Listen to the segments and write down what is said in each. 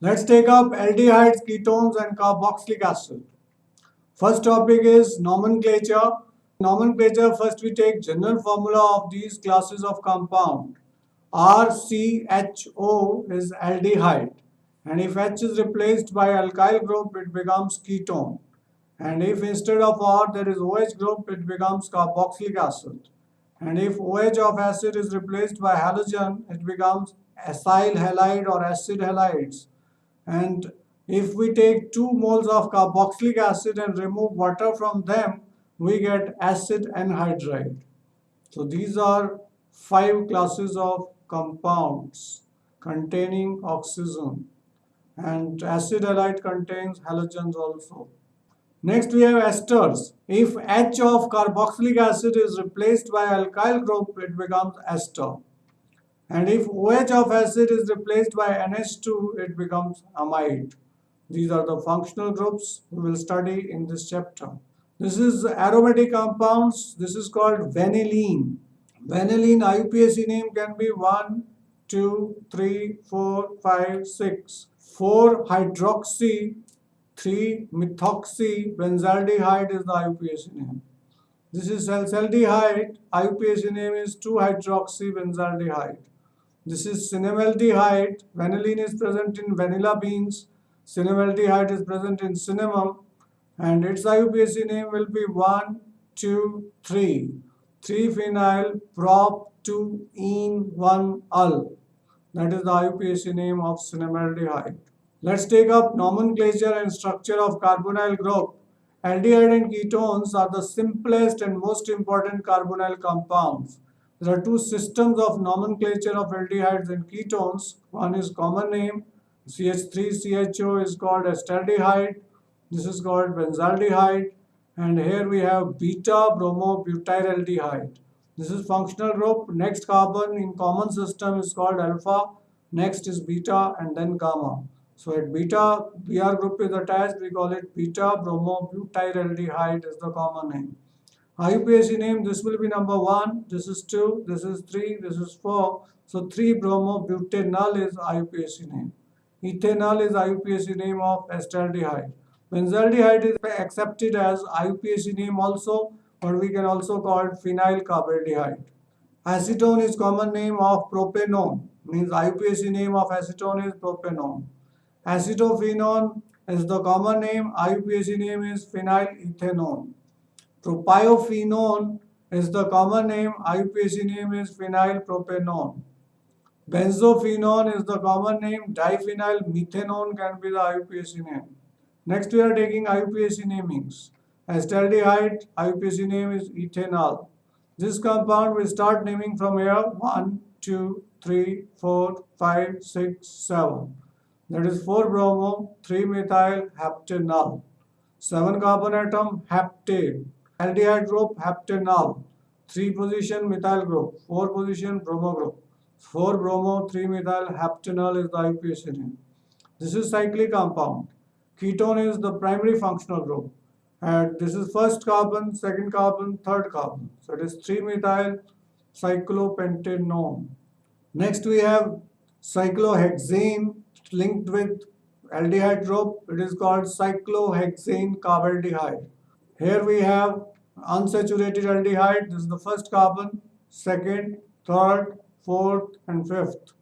Let's take up aldehydes, ketones and carboxylic acid. First topic is nomenclature. Nomenclature, first we take general formula of these classes of compound. RCHO is aldehyde, and if H is replaced by alkyl group it becomes ketone, and if instead of R there is OH group it becomes carboxylic acid, and if OH of acid is replaced by halogen it becomes acyl halide or acid halides. And if we take 2 moles of carboxylic acid and remove water from them, we get acid anhydride. So these are 5 classes of compounds containing oxygen, and acid halide contains halogens also. Next we have esters. If H of carboxylic acid is replaced by alkyl group, it becomes ester. And if OH of acid is replaced by NH2, it becomes amide. These are the functional groups we will study in this chapter. This is aromatic compounds. This is called vanillin. Vanillin IUPAC name can be 1, 2, 3, 4, 5, 6. 4 hydroxy, 3 methoxy benzaldehyde is the IUPAC name. This is salicylaldehyde. IUPAC name is 2 hydroxy benzaldehyde. This is cinnamaldehyde. Vanillin is present in vanilla beans. Cinnamaldehyde is present in cinnamon. And its IUPAC name will be 1, 2, 3. 3-phenyl prop 2-ene-1-ul. That is the IUPAC name of cinnamaldehyde. Let's take up nomenclature and structure of carbonyl group. Aldehyde and ketones are the simplest and most important carbonyl compounds. There are 2 systems of nomenclature of aldehydes and ketones. One is common name, CH3CHO is called acetaldehyde. This is called benzaldehyde. And here we have beta bromobutyraldehyde. This is functional group. Next carbon in common system is called alpha. Next is beta and then gamma. So at beta, Br group is attached. We call it beta bromobutyraldehyde is the common name. IUPAC name, this will be number 1, this is 2, this is 3, this is 4. So 3-bromobutanol is IUPAC name. Ethanol is IUPAC name of acetaldehyde. Benzaldehyde is accepted as IUPAC name also, but we can also call it phenyl carbaldehyde. Acetone is common name of propanone, means IUPAC name of acetone is propanone. Acetophenone is the common name, IUPAC name is phenylethanone. Propiophenone is the common name, IUPAC name is phenylpropanone. Benzophenone is the common name, diphenylmethanone can be the IUPAC name. Next we are taking IUPAC namings. Acetaldehyde, IUPAC name is ethanol. This compound we start naming from here 1, 2, 3, 4, 5, 6, 7. That is 4-bromo, 3-methyl heptanol. 7 carbon atom, heptane. Aldehyde group, heptanol. 3 position methyl group, 4 position bromo group. 4-bromo, 3-methyl heptanol is the IUPAC name. This is cyclic compound. Ketone is the primary functional group. And this is first carbon, second carbon, third carbon. So it is 3-methyl cyclopentanone. Next we have cyclohexane linked with aldehyde group. It is called cyclohexane carbaldehyde. Here we have unsaturated aldehyde. This is the first carbon, second, third, fourth and fifth.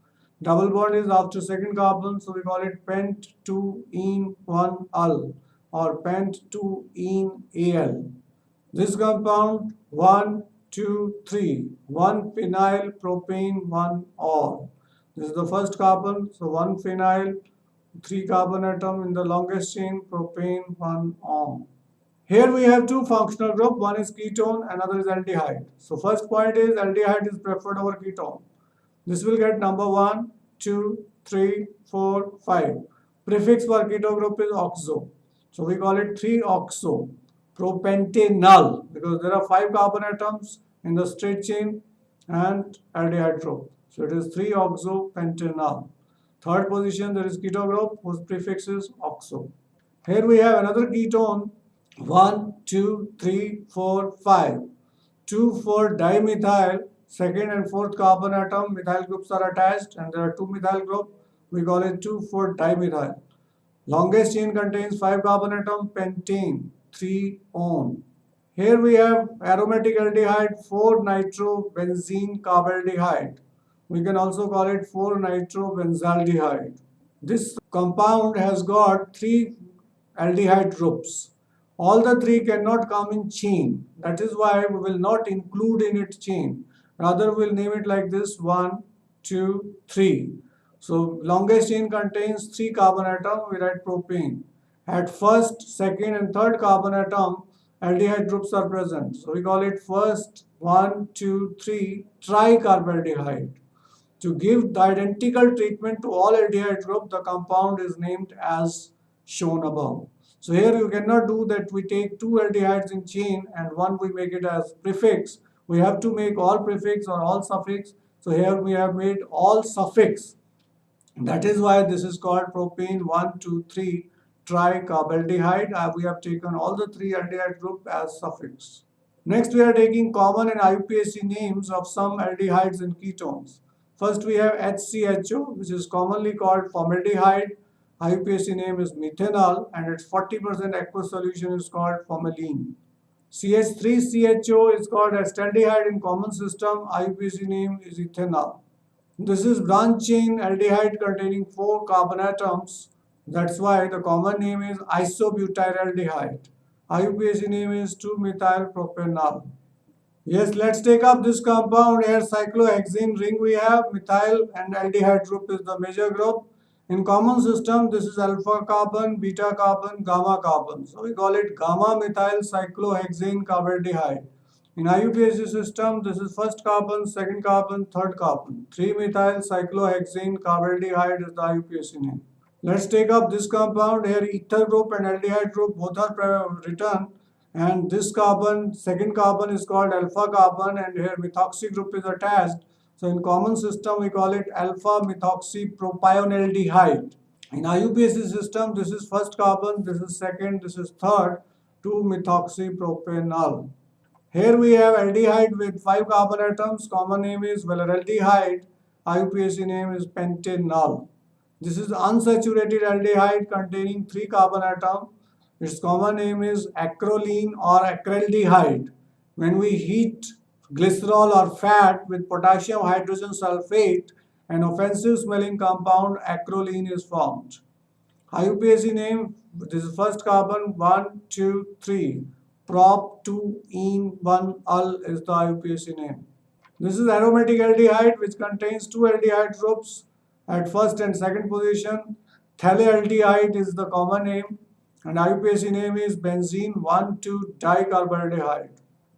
Double bond is after second carbon, so we call it pent-2-ene-1-ul or pent-2-ene-Al. This compound 1, 2, 3, 1-phenyl propane 1-ol. This is the first carbon, so 1-phenyl, 3 carbon atom in the longest chain, propane 1-ol. Here we have 2 functional groups, one is ketone, another is aldehyde. So first point is aldehyde is preferred over ketone. This will get number 1, 2, 3, 4, 5. Prefix for keto group is oxo. So we call it 3-oxo propentanol because there are 5 carbon atoms in the straight chain and aldehyde group. So it is 3-oxo pentanol. Third position there is keto group whose prefix is oxo. Here we have another ketone 1, 2, 3, 4, 5. 2,4-dimethyl, second and fourth carbon atom, methyl groups are attached and there are 2 methyl groups. we call it 2,4-dimethyl. Longest chain contains 5 carbon atom, pentane, 3 on. Here we have aromatic aldehyde, 4-nitrobenzene carbaldehyde. We can also call it 4-nitrobenzaldehyde. This compound has got 3 aldehyde groups. All the 3 cannot come in chain. That is why we will not include in its chain. Rather, we will name it like this: 1, 2, 3. So, longest chain contains 3 carbon atom. We write propane. At first, second, and third carbon atom, aldehyde groups are present. So, we call it first 1, 2, 3 tricarbaldehyde. To give the identical treatment to all aldehyde group, the compound is named as shown above. So here you cannot do that we take 2 aldehydes in chain and one we make it as prefix. We have to make all prefix or all suffix. So here we have made all suffix. That is why this is called propane 1, 2, 3 tricarbaldehyde. We have taken all the 3 aldehyde group as suffix. Next we are taking common and IUPAC names of some aldehydes and ketones. First we have HCHO, which is commonly called formaldehyde. IUPAC name is methanol and its 40% aqueous solution is called formalin. CH3CHO is called acetaldehyde in common system. IUPAC name is ethanol. This is branch chain aldehyde containing 4 carbon atoms. That's why the common name is isobutyraldehyde. IUPAC name is 2-methylpropanol. Yes, let's take up this compound here. Cyclohexane ring we have. Methyl and aldehyde group is the major group. In common system, this is alpha carbon, beta carbon, gamma carbon. So we call it gamma methyl cyclohexane carbaldehyde. In IUPAC system, this is first carbon, second carbon, third carbon. 3-methyl cyclohexane carbaldehyde is the IUPAC name. Let's take up this compound here. Ether group and aldehyde group both are written. And this carbon, second carbon is called alpha carbon and here methoxy group is attached. So in common system we call it alpha methoxypropionaldehyde. In IUPAC system this is first carbon, this is second, this is third, 2-methoxypropanol. Here we have aldehyde with 5 carbon atoms. Common name is valeraldehyde. IUPAC name is pentanol. This is unsaturated aldehyde containing 3 carbon atoms. Its common name is acrolein or acraldehyde. When we heat glycerol or fat with potassium hydrogen sulfate, an offensive smelling compound acrolein is formed. IUPAC name, this is first carbon, 1, 2, 3. Prop2-ene-1-ul is the IUPAC name. This is aromatic aldehyde which contains 2 aldehyde groups at first and second position. Phthalate is the common name. And IUPAC name is benzene 1,2-dicarbaldehyde.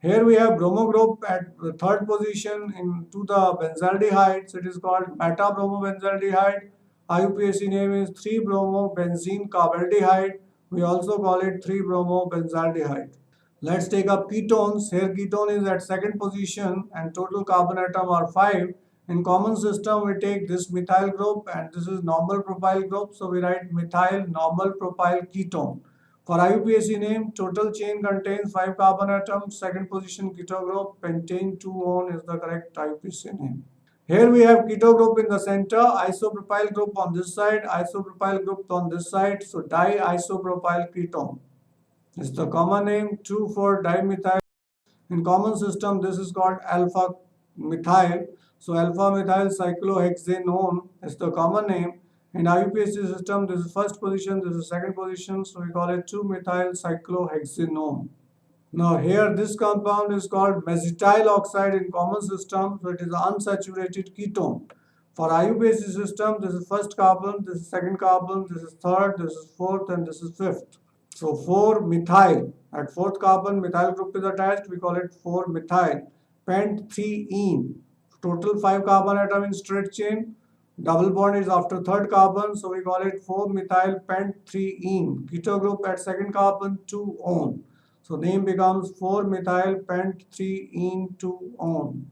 Here we have bromo group at the third position into the benzaldehydes. It is called meta-bromobenzaldehyde. IUPAC name is 3-bromobenzene carbaldehyde. We also call it 3-bromobenzaldehyde. Let's take up ketones. Here ketone is at second position and total carbon atom are 5. In common system, we take this methyl group and this is normal propyl group. So we write methyl normal propyl ketone. For IUPAC name, total chain contains 5 carbon atoms. Second position keto group, pentane 2-on is the correct IUPAC name. Here we have keto group in the center, isopropyl group on this side, isopropyl group on this side. So diisopropyl ketone is the common name. 2,4-dimethyl. In common system, this is called alpha methyl. So alpha methyl cyclohexanone is the common name. In IUPAC system, this is first position, this is second position. So we call it 2-methyl cyclohexanone. Now here this compound is called mesithyl oxide in common system. So it is unsaturated ketone. For IUPAC system, this is first carbon, this is second carbon, this is third, this is fourth, and this is fifth. So 4-methyl. At fourth carbon, methyl group is attached. We call it 4-methyl. Pent3-ene. Total 5 carbon atom in straight chain. Double bond is after third carbon. So we call it 4-methyl pent3-ene. Keto group at second carbon, 2-on. So name becomes 4-methyl pent3-ene 2-on.